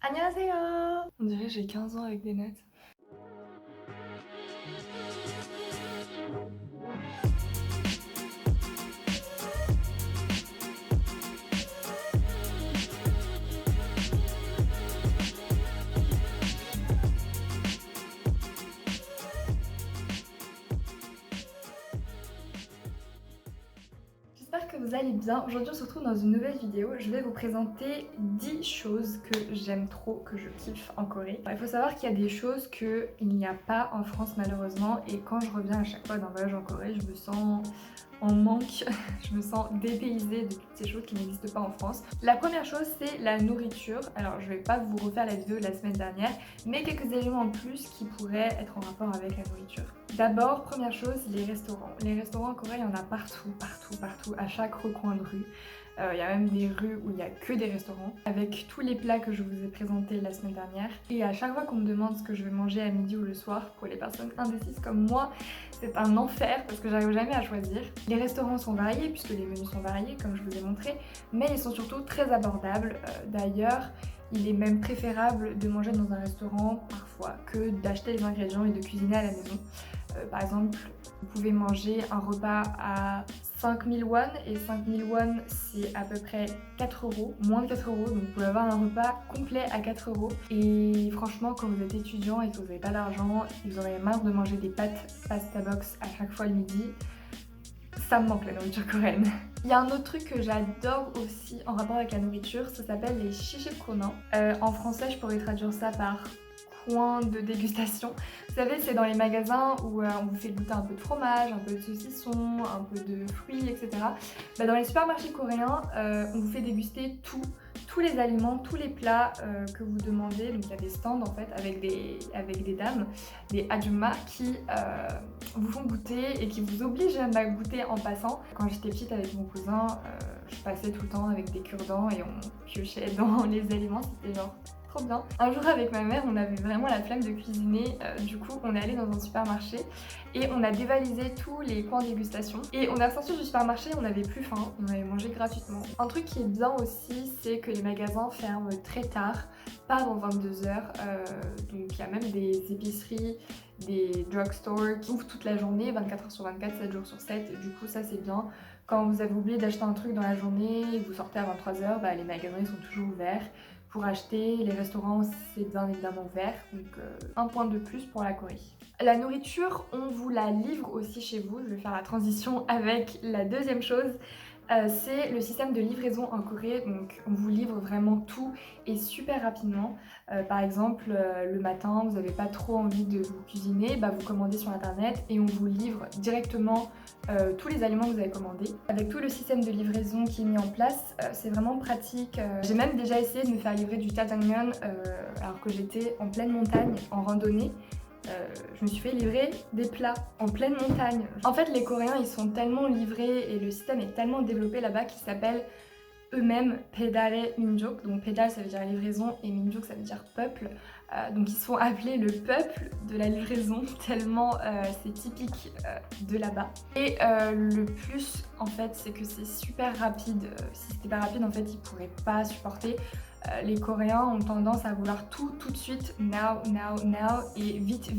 Annyeonghaseyo. On dirait que j'ai 15 ans avec des nattes. J'espère que vous allez bien. Aujourd'hui on se retrouve dans une nouvelle vidéo. Je vais vous présenter 10 choses que j'aime trop, que je kiffe en Corée. Il faut savoir qu'il y a des choses qu'il n'y a pas en France malheureusement, et quand je reviens à chaque fois d'un voyage en Corée, je me sens en manque, je me sens dépaysée de toutes ces choses qui n'existent pas en France. La première chose, c'est la nourriture. Alors je vais pas vous refaire la vidéo de la semaine dernière, mais quelques éléments en plus qui pourraient être en rapport avec la nourriture. D'abord, première chose, les restaurants. Les restaurants en Corée, il y en a partout, à chaque recoin de rue. Il y a même des rues où il n'y a que des restaurants, avec tous les plats que je vous ai présentés la semaine dernière. Et à chaque fois qu'on me demande ce que je vais manger à midi ou le soir, pour les personnes indécises comme moi, c'est un enfer parce que j'arrive jamais à choisir. Les restaurants sont variés puisque les menus sont variés comme je vous ai montré, mais ils sont surtout très abordables. D'ailleurs, il est même préférable de manger dans un restaurant parfois que d'acheter les ingrédients et de cuisiner à la maison. Par exemple, vous pouvez manger un repas à 5000 won, et 5000 won c'est à peu près 4 euros, moins de 4 euros, donc vous pouvez avoir un repas complet à 4 euros. Et franchement, quand vous êtes étudiant et que vous n'avez pas d'argent, vous aurez marre de manger des pâtes pasta box à chaque fois le midi. Ça me manque la nourriture coréenne. Il y a un autre truc que j'adore aussi en rapport avec la nourriture, ça s'appelle les shichipkona. En français, je pourrais traduire ça par coin de dégustation. Vous savez, c'est dans les magasins où on vous fait goûter un peu de fromage, un peu de saucisson, un peu de fruits, etc. Dans les supermarchés coréens, on vous fait déguster tous les aliments, tous les plats que vous demandez. Donc il y a des stands en fait avec des dames, des ajumma qui vous font goûter et qui vous obligent à goûter en passant. Quand j'étais petite avec mon cousin, je passais tout le temps avec des cure-dents et on piochait dans les aliments, c'était genre trop bien. Un jour avec ma mère, on avait vraiment la flemme de cuisiner, du coup on est allé dans un supermarché et on a dévalisé tous les coins dégustation. Et on a sorti du supermarché, on n'avait plus faim, on avait mangé gratuitement. Un truc qui est bien aussi, c'est que les magasins ferment très tard, pas avant 22 h. Donc il y a même des épiceries, des drugstores qui ouvrent toute la journée, 24 h sur 24, 7 jours sur 7. Et du coup ça c'est bien. Quand vous avez oublié d'acheter un truc dans la journée et que vous sortez à 23 h, les magasins ils sont toujours ouverts pour acheter. Les restaurants c'est bien évidemment ouvert, donc un point de plus pour la Corée. La nourriture, on vous la livre aussi chez vous. Je vais faire la transition avec la deuxième chose. C'est le système de livraison en Corée, donc on vous livre vraiment tout et super rapidement. Par exemple, le matin, vous n'avez pas trop envie de vous cuisiner, vous commandez sur internet et on vous livre directement tous les aliments que vous avez commandés. Avec tout le système de livraison qui est mis en place, c'est vraiment pratique. J'ai même déjà essayé de me faire livrer du jjajangmyeon alors que j'étais en pleine montagne, en randonnée. Je me suis fait livrer des plats en pleine montagne. En fait, les Coréens, ils sont tellement livrés et le système est tellement développé là-bas qu'ils s'appellent eux-mêmes Pedare Minjuk. Donc Pedal ça veut dire livraison et Minjuk ça veut dire peuple. Donc ils se font appeler le peuple de la livraison tellement c'est typique de là-bas. Et le plus en fait c'est que c'est super rapide. Si c'était pas rapide en fait ils pourraient pas supporter. Les Coréens ont tendance à vouloir tout de suite, now, et vite.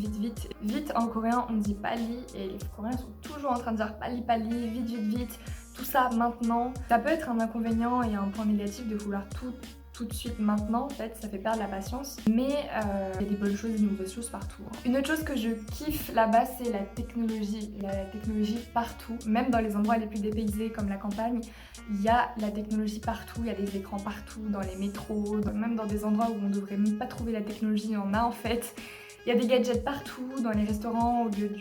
Vite en coréen on dit pali et les Coréens sont toujours en train de dire pali, vite. Tout ça maintenant. Ça peut être un inconvénient et un point négatif de vouloir tout de suite maintenant, en fait, ça fait perdre la patience. Mais il y a des bonnes choses et des mauvaises choses partout. Une autre chose que je kiffe là-bas, c'est la technologie. Il y a la technologie partout, même dans les endroits les plus dépaysés comme la campagne. Il y a la technologie partout, il y a des écrans partout, dans les métros, même dans des endroits où on devrait même pas trouver la technologie, il y en a en fait. Il y a des gadgets partout, dans les restaurants, au lieu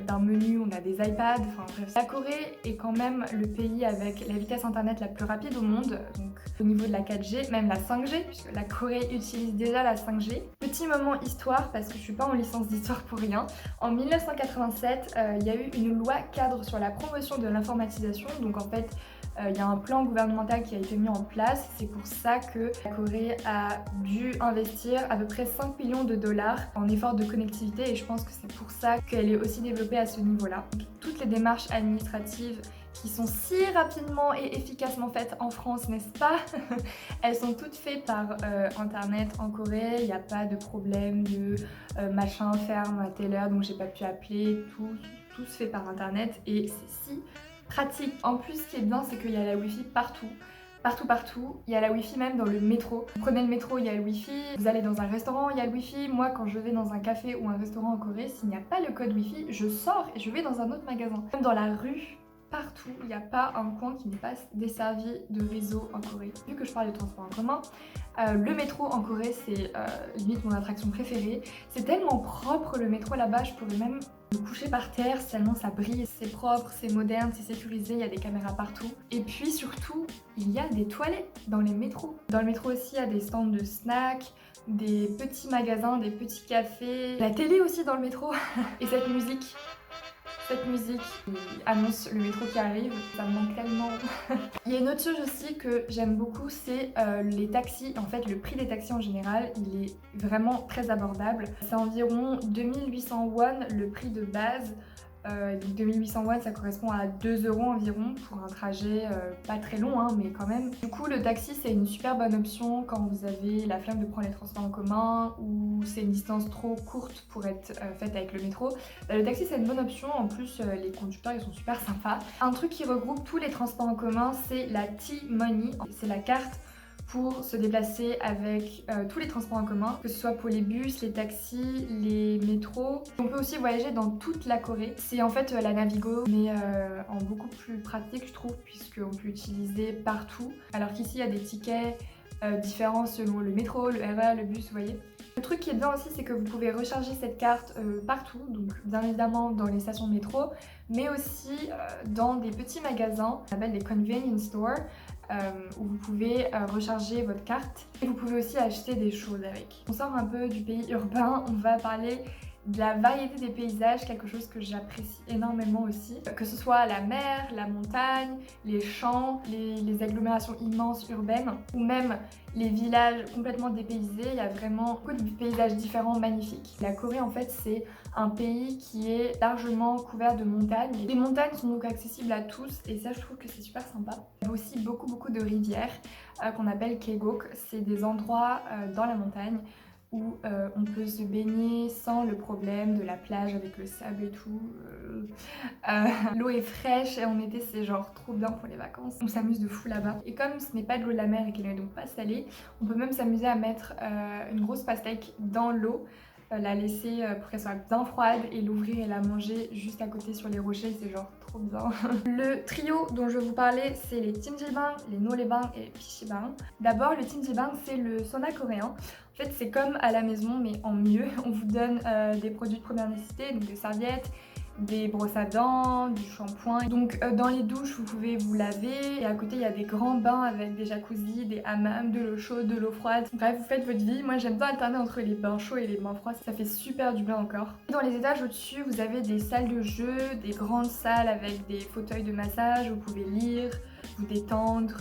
d'un menu, on a des iPads, enfin bref. La Corée est quand même le pays avec la vitesse internet la plus rapide au monde, donc au niveau de la 4G, même la 5G, puisque la Corée utilise déjà la 5G. Petit moment histoire, parce que je suis pas en licence d'histoire pour rien. En 1987, il y a eu une loi cadre sur la promotion de l'informatisation, donc en fait, il y a un plan gouvernemental qui a été mis en place. C'est pour ça que la Corée a dû investir à peu près 5 millions de dollars en efforts de connectivité et je pense que c'est pour ça qu'elle est aussi développée à ce niveau-là. Toutes les démarches administratives qui sont si rapidement et efficacement faites en France, n'est-ce pas? Elles sont toutes faites par internet en Corée, il n'y a pas de problème de machin ferme à telle heure donc j'ai pas pu appeler, tout se fait par internet et c'est si pratique. En plus, ce qui est bien, c'est qu'il y a la wifi partout. Partout, il y a la wifi même dans le métro. Vous prenez le métro, il y a le wifi. Vous allez dans un restaurant, il y a le wifi. Moi, quand je vais dans un café ou un restaurant en Corée, s'il n'y a pas le code wifi, je sors et je vais dans un autre magasin. Même dans la rue, partout, il n'y a pas un coin qui n'est pas desservi de réseau en Corée. Vu que je parle de transport en commun, le métro en Corée, c'est limite mon attraction préférée. C'est tellement propre le métro là-bas, je pourrais même me coucher par terre tellement ça brille. C'est propre, c'est moderne, c'est sécurisé, il y a des caméras partout. Et puis surtout, il y a des toilettes dans les métros. Dans le métro aussi, il y a des stands de snacks, des petits magasins, des petits cafés, la télé aussi dans le métro. Et cette musique qui annonce le métro qui arrive, ça me manque tellement. Il y a une autre chose aussi que j'aime beaucoup, c'est les taxis. En fait, le prix des taxis en général, il est vraiment très abordable. C'est environ 2800 won le prix de base. 2800 won, ça correspond à 2 € environ pour un trajet pas très long, hein, mais quand même. Du coup, le taxi, c'est une super bonne option quand vous avez la flemme de prendre les transports en commun ou c'est une distance trop courte pour être faite avec le métro. Le taxi, c'est une bonne option. En plus, les conducteurs, ils sont super sympas. Un truc qui regroupe tous les transports en commun, c'est la T-Money. C'est la carte pour se déplacer avec tous les transports en commun, que ce soit pour les bus, les taxis, les métros. On peut aussi voyager dans toute la Corée. C'est en fait la Navigo, mais en beaucoup plus pratique je trouve, puisqu'on peut l'utiliser partout. Alors qu'ici il y a des tickets différents selon le métro, le RER, le bus, vous voyez. Le truc qui est bien aussi, c'est que vous pouvez recharger cette carte partout, donc bien évidemment dans les stations de métro, mais aussi dans des petits magasins, on appelle des convenience stores, où vous pouvez recharger votre carte. Et vous pouvez aussi acheter des choses avec. On sort un peu du pays urbain, on va parler de la variété des paysages, quelque chose que j'apprécie énormément aussi. Que ce soit la mer, la montagne, les champs, les agglomérations immenses urbaines ou même les villages complètement dépaysés, il y a vraiment beaucoup de paysages différents magnifiques. La Corée en fait c'est un pays qui est largement couvert de montagnes. Les montagnes sont donc accessibles à tous et ça je trouve que c'est super sympa. Il y a aussi beaucoup de rivières qu'on appelle Kaeguk. C'est des endroits dans la montagne où on peut se baigner sans le problème de la plage avec le sable et tout. L'eau est fraîche et en été c'est genre trop bien pour les vacances. On s'amuse de fou là-bas. Et comme ce n'est pas de l'eau de la mer et qu'elle n'est donc pas salée, on peut même s'amuser à mettre une grosse pastèque dans l'eau, la laisser pour qu'elle soit bien froide et l'ouvrir et la manger juste à côté sur les rochers, c'est genre trop bien. Le trio dont je vais vous parler, c'est les Jjimjilbang, les Noraebang et PCbang. D'abord, le Jjimjilbang, c'est le sauna coréen. En fait, c'est comme à la maison, mais en mieux. On vous donne des produits de première nécessité, donc des serviettes, des brosses à dents, du shampoing. Donc dans les douches, vous pouvez vous laver. Et à côté, il y a des grands bains avec des jacuzzis, des hammams, de l'eau chaude, de l'eau froide. Bref, vous faites votre vie. Moi, j'aime bien alterner entre les bains chauds et les bains froids. Ça fait super du bien encore. Dans les étages au-dessus, vous avez des salles de jeu, des grandes salles avec des fauteuils de massage. Vous pouvez lire, vous détendre,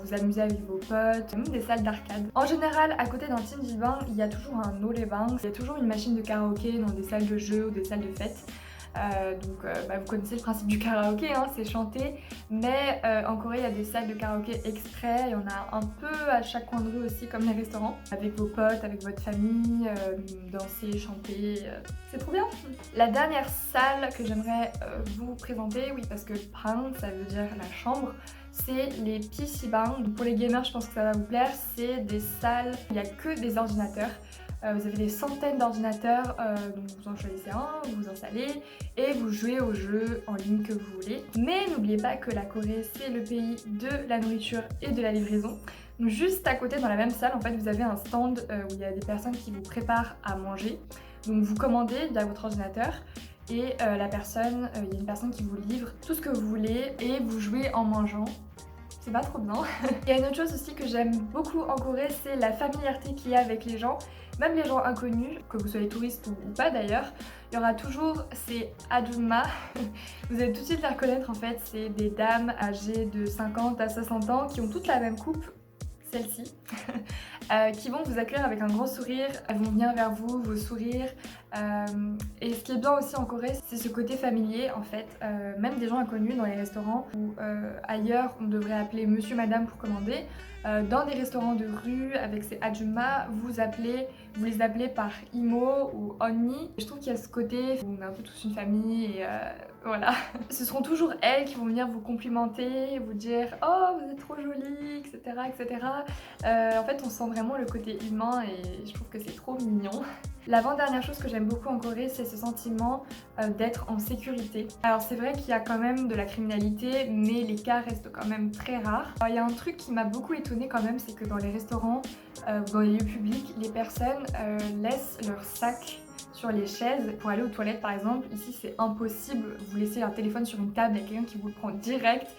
vous amuser avec vos potes, même des salles d'arcade. En général, à côté d'un Jjimjilbang, il y a toujours un Noraebang. Il y a toujours une machine de karaoké dans des salles de jeu ou des salles de fête. Vous connaissez le principe du karaoké, hein, c'est chanter, mais en Corée il y a des salles de karaoké exprès, il y en a un peu à chaque coin de rue aussi comme les restaurants, avec vos potes, avec votre famille, danser, chanter, c'est trop bien. La dernière salle que j'aimerais vous présenter, oui parce que Bang ça veut dire la chambre, c'est les PCbang. Pour les gamers je pense que ça va vous plaire, c'est des salles, il n'y a que des ordinateurs. Vous avez des centaines d'ordinateurs, donc vous en choisissez un, vous vous installez et vous jouez aux jeux en ligne que vous voulez. Mais n'oubliez pas que la Corée c'est le pays de la nourriture et de la livraison. Donc juste à côté dans la même salle en fait vous avez un stand où il y a des personnes qui vous préparent à manger. Donc vous commandez via votre ordinateur et il y a une personne qui vous livre tout ce que vous voulez et vous jouez en mangeant. C'est pas trop bien. Il y a une autre chose aussi que j'aime beaucoup en Corée, c'est la familiarité qu'il y a avec les gens. Même les gens inconnus, que vous soyez touriste ou pas d'ailleurs, il y aura toujours ces ajumma. Vous allez tout de suite les reconnaître en fait, c'est des dames âgées de 50 à 60 ans qui ont toutes la même coupe. celles-ci, qui vont vous accueillir avec un grand sourire. Elles vont venir vers vous, vos sourires. Et ce qui est bien aussi en Corée, c'est ce côté familier en fait. Même des gens inconnus dans les restaurants ou ailleurs, on devrait appeler monsieur, madame pour commander. Dans des restaurants de rue avec ces ajumma, vous les appelez par imo ou onni. Je trouve qu'il y a ce côté où on est un peu tous une famille et voilà. Ce seront toujours elles qui vont venir vous complimenter, vous dire oh vous êtes trop jolie, etc. etc. En fait on sent vraiment le côté humain et je trouve que c'est trop mignon. L'avant-dernière chose que j'aime beaucoup en Corée, c'est ce sentiment d'être en sécurité. Alors c'est vrai qu'il y a quand même de la criminalité, mais les cas restent quand même très rares. Alors, il y a un truc qui m'a beaucoup étonnée quand même, c'est que dans les restaurants ou dans les lieux publics, les personnes laissent leur sac sur les chaises pour aller aux toilettes par exemple. Ici c'est impossible, vous laissez un téléphone sur une table, il y a quelqu'un qui vous le prend direct.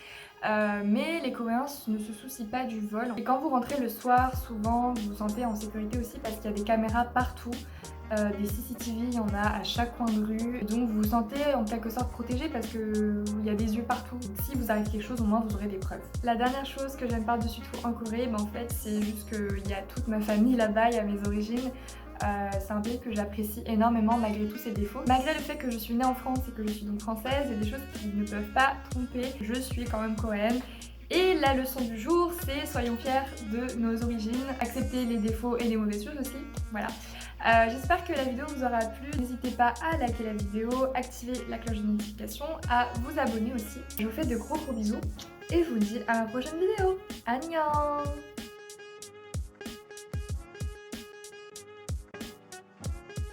Mais les Coréens ne se soucient pas du vol. Et quand vous rentrez le soir, souvent vous vous sentez en sécurité aussi parce qu'il y a des caméras partout. Des CCTV, il y en a à chaque coin de rue. Donc vous vous sentez en quelque sorte protégé parce qu'il y a des yeux partout. Donc si vous arrive quelque chose, au moins vous aurez des preuves. La dernière chose que j'aime par-dessus tout en Corée, en fait c'est juste qu'il y a toute ma famille là-bas, il y a mes origines. C'est un pays que j'apprécie énormément malgré tous ses défauts. Malgré le fait que je suis née en France et que je suis donc française, il y a des choses qui ne peuvent pas tromper. Je suis quand même coréenne. Et la leçon du jour, c'est soyons fiers de nos origines, accepter les défauts et les mauvaises choses aussi. Voilà. J'espère que la vidéo vous aura plu. N'hésitez pas à liker la vidéo, activer la cloche de notification, à vous abonner aussi. Je vous fais de gros bisous et je vous dis à la prochaine vidéo. Annyeong!